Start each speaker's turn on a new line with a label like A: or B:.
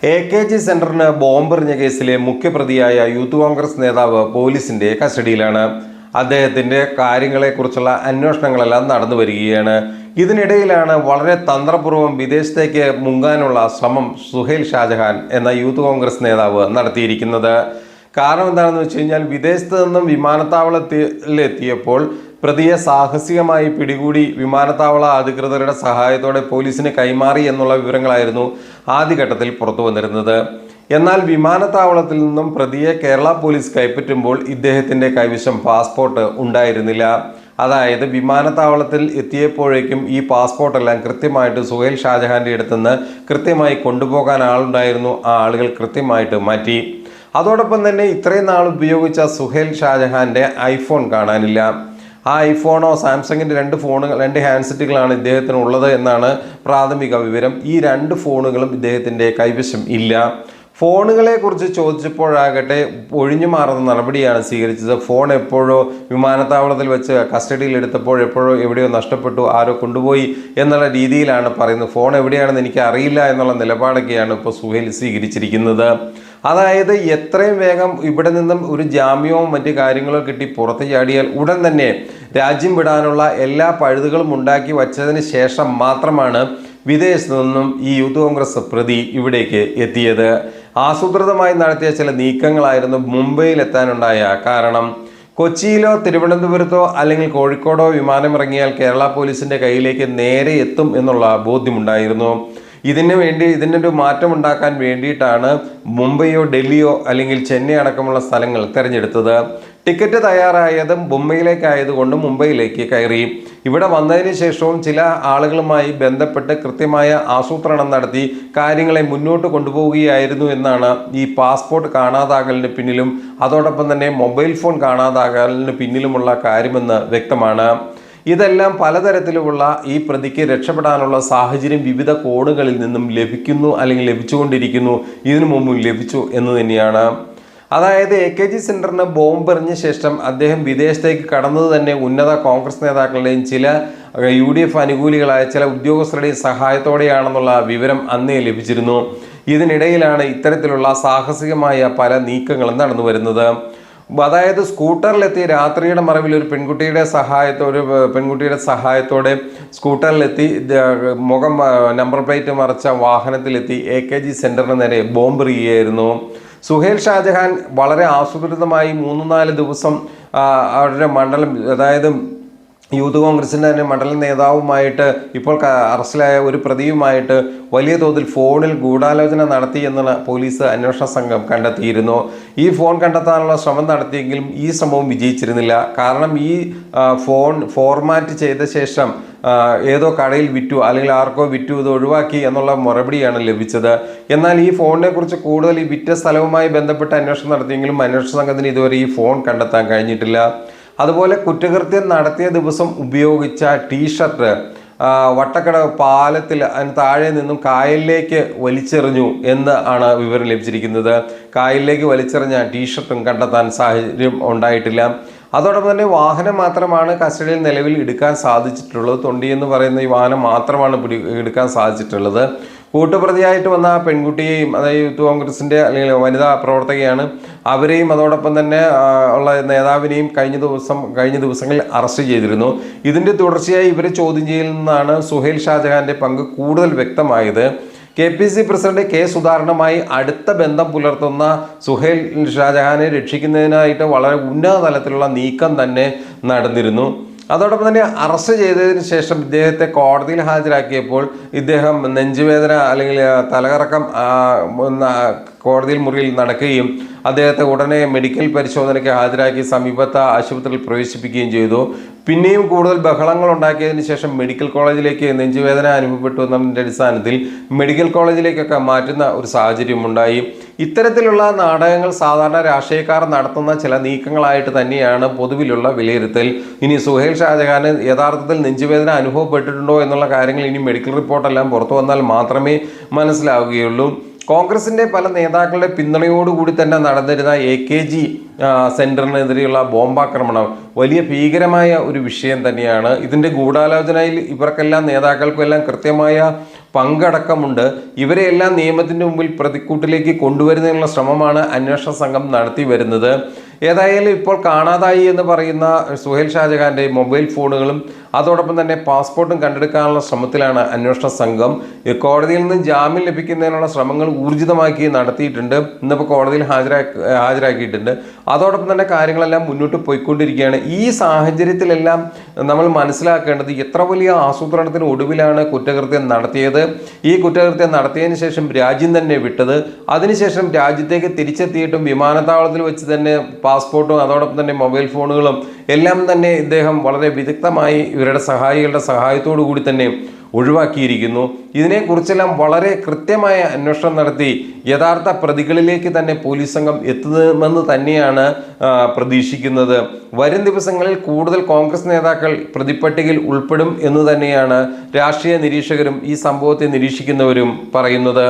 A: AKG സെന്ററിന് ബോംബെറിഞ്ഞ കേസിലെ മുഖ്യപ്രതിയായ youth Congress നേതാവ് പോലീസിന്റെ കസ്റ്റഡിയിലാണ്. അദ്ദേഹത്തിന്റെ കാര്യങ്ങളെക്കുറിച്ചുള്ള അന്വേഷണങ്ങളെല്ലാം നടന്നു വരികയാണ്. ഇതിനിടയിലാണ് വളരെ തന്ത്രപൂർവ്വം വിദേശത്തേക്ക് മുങ്ങാനുള്ള ശ്രമം സുഹൈൽ ഷാജഹാൻ എന്ന യൂത്ത് കോൺഗ്രസ് നേതാവ് നടത്തിയിരിക്കുന്നത്. കാരണം എന്താണെന്ന് വെച്ച് കഴിഞ്ഞാൽ, വിദേശത്ത് നിന്നും വിമാനത്താവളത്തിലെത്തിയപ്പോൾ പ്രതിയെ സാഹസികമായി പിടികൂടി വിമാനത്താവള അധികൃതരുടെ സഹായത്തോടെ പോലീസിന് കൈമാറി എന്നുള്ള വിവരങ്ങളായിരുന്നു ആദ്യഘട്ടത്തിൽ പുറത്തു വന്നിരുന്നത്. എന്നാൽ വിമാനത്താവളത്തിൽ നിന്നും പ്രതിയെ കേരള പോലീസ് കൈപ്പറ്റുമ്പോൾ ഇദ്ദേഹത്തിന്റെ കൈവശം പാസ്പോർട്ട് ഉണ്ടായിരുന്നില്ല. അതായത് വിമാനത്താവളത്തിൽ എത്തിയപ്പോഴേക്കും ഈ പാസ്പോർട്ടെല്ലാം കൃത്യമായിട്ട് സുഹൈൽ ഷാജഹാന്റെ അടുത്തുനിന്ന് കൃത്യമായി കൊണ്ടുപോകാൻ ആളുണ്ടായിരുന്നു. ആ ആളുകൾ കൃത്യമായിട്ട് മാറ്റി. അതോടൊപ്പം തന്നെ ഇത്രയും നാൾ ഉപയോഗിച്ച സുഹൈൽ ഷാജഹാന്റെ ഐഫോൺ കാണാനില്ല. ആ ഐഫോണോ സാംസങ്ങിൻ്റെ രണ്ട് ഹാൻഡ്സെറ്റുകളാണ് ഇദ്ദേഹത്തിന് ഉള്ളത് എന്നാണ് പ്രാഥമിക വിവരം. ഈ രണ്ട് ഫോണുകളും ഇദ്ദേഹത്തിൻ്റെ കൈവശം ഇല്ല. ഫോണുകളെ കുറിച്ച് ചോദിച്ചപ്പോഴാകട്ടെ ഒഴിഞ്ഞു മാറുന്ന നടപടിയാണ് സ്വീകരിച്ചത്. ഫോൺ എപ്പോഴോ വിമാനത്താവളത്തിൽ വെച്ച് കസ്റ്റഡിയിൽ എടുത്തപ്പോൾ എപ്പോഴോ എവിടെയോ നഷ്ടപ്പെട്ടു, ആരോ കൊണ്ടുപോയി എന്നുള്ള രീതിയിലാണ് പറയുന്നത്. ഫോൺ എവിടെയാണെന്ന് എനിക്ക് അറിയില്ല എന്നുള്ള നിലപാടൊക്കെയാണ് ഇപ്പോൾ സുഹൈൽ സ്വീകരിച്ചിരിക്കുന്നത്. അതായത് എത്രയും വേഗം ഇവിടെ നിന്നും ഒരു ജാമ്യവും മറ്റു കാര്യങ്ങളോ കിട്ടി പുറത്തു ചാടിയാൽ ഉടൻ തന്നെ രാജ്യം വിടാനുള്ള എല്ലാ പഴുതുകളും ഉണ്ടാക്കി വച്ചതിന് ശേഷം മാത്രമാണ് വിദേശത്തു നിന്നും ഈ യൂത്ത് കോൺഗ്രസ് പ്രതി ഇവിടേക്ക് എത്തിയത്. ആസൂത്രിതമായി നടത്തിയ ചില നീക്കങ്ങളായിരുന്നു മുംബൈയിലെത്താനുണ്ടായ കാരണം. കൊച്ചിയിലോ തിരുവനന്തപുരത്തോ അല്ലെങ്കിൽ കോഴിക്കോടോ വിമാനമിറങ്ങിയാൽ കേരള പോലീസിന്റെ കയ്യിലേക്ക് നേരെ എത്തും എന്നുള്ള ബോധ്യമുണ്ടായിരുന്നു. ഇതിനൊരു മാറ്റം ഉണ്ടാക്കാൻ വേണ്ടിയിട്ടാണ് മുംബൈയോ ഡൽഹിയോ അല്ലെങ്കിൽ ചെന്നൈ അടക്കമുള്ള സ്ഥലങ്ങൾ തിരഞ്ഞെടുത്തത്. ടിക്കറ്റ് തയ്യാറായത് മുംബൈയിലേക്കായതുകൊണ്ട് മുംബൈയിലേക്ക് കയറി. ഇവിടെ വന്നതിന് ശേഷവും ചില ആളുകളുമായി ബന്ധപ്പെട്ട് കൃത്യമായ ആസൂത്രണം നടത്തി കാര്യങ്ങളെ മുന്നോട്ട് കൊണ്ടുപോവുകയായിരുന്നു എന്നാണ് ഈ പാസ്പോർട്ട് കാണാതാകലിന് പിന്നിലും അതോടൊപ്പം തന്നെ മൊബൈൽ ഫോൺ കാണാതാകലിന് പിന്നിലുമുള്ള കാര്യമെന്ന് വ്യക്തമാണ്. ഇതെല്ലാം പലതരത്തിലുമുള്ള ഈ പ്രതിക്ക് രക്ഷപ്പെടാനുള്ള സാഹചര്യം വിവിധ കോണുകളിൽ നിന്നും ലഭിക്കുന്നു അല്ലെങ്കിൽ ലഭിച്ചുകൊണ്ടിരിക്കുന്നു, ഇതിനു മുമ്പും ലഭിച്ചു എന്ന് തന്നെയാണ്. അതായത് AKG സെന്ററിന് ബോംബെറിഞ്ഞ ശേഷം അദ്ദേഹം വിദേശത്തേക്ക് കടന്നത് തന്നെ ഉന്നത കോൺഗ്രസ് നേതാക്കളുടെയും ചില UDF അനുകൂലികളായ ചില ഉദ്യോഗസ്ഥരുടെയും സഹായത്തോടെയാണെന്നുള്ള വിവരം അന്നേ ലഭിച്ചിരുന്നു. ഇതിനിടയിലാണ് ഇത്തരത്തിലുള്ള സാഹസികമായ പല നീക്കങ്ങളും നടന്നു വരുന്നത്. അതായത് സ്കൂട്ടറിലെത്തി രാത്രിയുടെ മറവിൽ ഒരു പെൺകുട്ടിയുടെ സഹായത്തോടെ സ്കൂട്ടറിലെത്തി മുഖം നമ്പർ പ്ലേറ്റ് മറച്ച വാഹനത്തിലെത്തി AKG സെന്ററിന് നേരെ ബോംബെറിയുകയായിരുന്നു. സുഹൈൽ ഷാജഹാൻ വളരെ ആസൂത്രിതമായി 3-4 ദിവസം അവരുടെ മണ്ഡലം, അതായത് യൂത്ത് കോൺഗ്രസിൻ്റെ തന്നെ മണ്ഡലം നേതാവുമായിട്ട് ഇപ്പോൾ അറസ്റ്റിലായ ഒരു പ്രതിയുമായിട്ട് വലിയ തോതിൽ ഫോണിൽ ഗൂഢാലോചന നടത്തി എന്നാണ് പോലീസ് അന്വേഷണ സംഘം കണ്ടെത്തിയിരുന്നു. ഈ ഫോൺ കണ്ടെത്താനുള്ള ശ്രമം നടത്തിയെങ്കിലും ഈ ശ്രമവും വിജയിച്ചിരുന്നില്ല. കാരണം ഈ ഫോൺ ഫോർമാറ്റ് ചെയ്ത ശേഷം ഏതോ കടയിൽ വിറ്റു അല്ലെങ്കിൽ ആർക്കോ വിറ്റു, ഇത് ഒഴിവാക്കി എന്നുള്ള മറുപടിയാണ് ലഭിച്ചത്. എന്നാൽ ഈ ഫോണിനെ കുറിച്ച് കൂടുതൽ ഈ വിറ്റ സ്ഥലവുമായി ബന്ധപ്പെട്ട് അന്വേഷണം നടത്തിയെങ്കിലും അന്വേഷണ സംഘത്തിന് ഇതുവരെ ഈ ഫോൺ കണ്ടെത്താൻ കഴിഞ്ഞിട്ടില്ല. അതുപോലെ കുറ്റകൃത്യം നടത്തിയ ദിവസം ഉപയോഗിച്ച ടീഷർട്ട് വട്ടക്കട പാലത്തിൽ അതിന് താഴെ നിന്നും കായലിലേക്ക് വലിച്ചെറിഞ്ഞു എന്ന് ആണ് വിവരം ലഭിച്ചിരിക്കുന്നത്. കായലിലേക്ക് വലിച്ചെറിഞ്ഞ ടീഷർട്ടും കണ്ടെത്താൻ സാഹചര്യം ഉണ്ടായിട്ടില്ല. അതോടൊപ്പം തന്നെ വാഹനം മാത്രമാണ് കസ്റ്റഡിയിൽ നിലവിൽ എടുക്കാൻ സാധിച്ചിട്ടുള്ളത്. തൊണ്ടി എന്ന് പറയുന്ന ഈ വാഹനം മാത്രമാണ് എടുക്കാൻ സാധിച്ചിട്ടുള്ളത്. കൂട്ടുപ്രതിയായിട്ട് വന്ന ആ പെൺകുട്ടിയെയും, അതായത് യൂത്ത് കോൺഗ്രസിൻ്റെ അല്ലെങ്കിൽ വനിതാ പ്രവർത്തകയാണ്, അവരെയും അതോടൊപ്പം തന്നെ ഉള്ള നേതാവിനെയും കഴിഞ്ഞ ദിവസങ്ങളിൽ അറസ്റ്റ് ചെയ്തിരുന്നു. ഇതിൻ്റെ തുടർച്ചയായി ഇവരെ ചോദ്യം ചെയ്യലിൽ നിന്നാണ് സുഹൈൽ ഷാജഹാന്റെ പങ്ക് കൂടുതൽ വ്യക്തമായത്. KPC പ്രസിഡന്റ് K സുധാകരനുമായി അടുത്ത ബന്ധം പുലർത്തുന്ന സുഹൈൽ ഷാജഹാനെ രക്ഷിക്കുന്നതിനായിട്ട് വളരെ ഉന്നത തലത്തിലുള്ള നീക്കം തന്നെ നടന്നിരുന്നു. അതോടൊപ്പം തന്നെ അറസ്റ്റ് ചെയ്തതിന് ശേഷം ഇദ്ദേഹത്തെ കോടതിയിൽ ഹാജരാക്കിയപ്പോൾ ഇദ്ദേഹം നെഞ്ചുവേദന അല്ലെങ്കിൽ തലകറക്കം കോടതിയിൽ മുറിയിൽ നടക്കുകയും അദ്ദേഹത്തെ ഉടനെ മെഡിക്കൽ പരിശോധനയ്ക്ക് ഹാജരാക്കി സമീപത്തെ ആശുപത്രിയിൽ പ്രവേശിപ്പിക്കുകയും ചെയ്തു. പിന്നെയും കൂടുതൽ ബഹളങ്ങൾ ഉണ്ടാക്കിയതിന് ശേഷം മെഡിക്കൽ കോളേജിലേക്ക് നെഞ്ചുവേദന അനുഭവപ്പെട്ടു എന്നതിൻ്റെ അടിസ്ഥാനത്തിൽ മെഡിക്കൽ കോളേജിലേക്കൊക്കെ മാറ്റുന്ന ഒരു സാഹചര്യം ഉണ്ടായി. ഇത്തരത്തിലുള്ള നാടകങ്ങൾ സാധാരണ രാഷ്ട്രീയക്കാർ നടത്തുന്ന ചില നീക്കങ്ങളായിട്ട് തന്നെയാണ് പൊതുവിലുള്ള വിലയിരുത്തൽ. ഇനി സുഹൈൽ ഷാജഹാന് യഥാർത്ഥത്തിൽ നെഞ്ചുവേദന അനുഭവപ്പെട്ടിട്ടുണ്ടോ എന്നുള്ള കാര്യങ്ങൾ ഇനി മെഡിക്കൽ റിപ്പോർട്ടെല്ലാം പുറത്തു വന്നാൽ മാത്രമേ മനസ്സിലാവുകയുള്ളൂ. കോൺഗ്രസിന്റെ പല നേതാക്കളുടെ പിന്തുണയോടുകൂടി തന്നെ നടന്നിരുന്ന AKG സെന്ററിനെതിരെയുള്ള ബോംബാക്രമണം വലിയ ഭീകരമായ ഒരു വിഷയം തന്നെയാണ്. ഇതിന്റെ ഗൂഢാലോചനയിൽ ഇവർക്കെല്ലാം നേതാക്കൾക്കെല്ലാം കൃത്യമായ പങ്കടക്കമുണ്ട്. ഇവരെയെല്ലാം നിയമത്തിൻ്റെ മുമ്പിൽ പ്രതിക്കൂട്ടിലേക്ക് കൊണ്ടുവരുന്നതിനുള്ള ശ്രമമാണ് അന്വേഷണ സംഘം നടത്തി വരുന്നത്. ഏതായാലും ഇപ്പോൾ കാണാതായി എന്ന് പറയുന്ന സുഹൈൽ ഷാജഹാന്റെ മൊബൈൽ ഫോണുകളും അതോടൊപ്പം തന്നെ പാസ്പോർട്ടും കണ്ടെടുക്കാനുള്ള ശ്രമത്തിലാണ് അന്വേഷണ സംഘം. കോടതിയിൽ നിന്ന് ജാമ്യം ലഭിക്കുന്നതിനുള്ള ശ്രമങ്ങൾ ഊർജിതമാക്കി നടത്തിയിട്ടുണ്ട്. ഇന്നിപ്പോൾ കോടതിയിൽ ഹാജരാക്കിയിട്ടുണ്ട്. അതോടൊപ്പം തന്നെ കാര്യങ്ങളെല്ലാം മുന്നോട്ട് പോയിക്കൊണ്ടിരിക്കുകയാണ്. ഈ സാഹചര്യത്തിലെല്ലാം നമ്മൾ മനസ്സിലാക്കേണ്ടത് എത്ര വലിയ ആസൂത്രണത്തിന് ഒടുവിലാണ് കുറ്റകൃത്യം നടത്തിയത്. ഈ കുറ്റകൃത്യം നടത്തിയതിന് ശേഷം രാജ്യം തന്നെ വിട്ടത്. അതിനുശേഷം രാജ്യത്തേക്ക് തിരിച്ചെത്തിയിട്ടും വിമാനത്താവളത്തിൽ വെച്ച് തന്നെ പാസ്പോർട്ടും അതോടൊപ്പം തന്നെ മൊബൈൽ ഫോണുകളും എല്ലാം തന്നെ ഇദ്ദേഹം വളരെ വിദഗ്ധമായി ഇവരുടെ സഹായികളുടെ സഹായത്തോടു കൂടി തന്നെ ഒഴിവാക്കിയിരിക്കുന്നു. ഇതിനെക്കുറിച്ചെല്ലാം വളരെ കൃത്യമായ അന്വേഷണം നടത്തി യഥാർത്ഥ പ്രതികളിലേക്ക് തന്നെ പോലീസ് സംഘം എത്തുമെന്ന് തന്നെയാണ് പ്രതീക്ഷിക്കുന്നത്. വരും ദിവസങ്ങളിൽ കൂടുതൽ കോൺഗ്രസ് നേതാക്കൾ പ്രതിപ്പട്ടികയിൽ ഉൾപ്പെടും എന്ന് തന്നെയാണ് രാഷ്ട്രീയ നിരീക്ഷകരും ഈ സംഭവത്തെ നിരീക്ഷിക്കുന്നവരും പറയുന്നത്.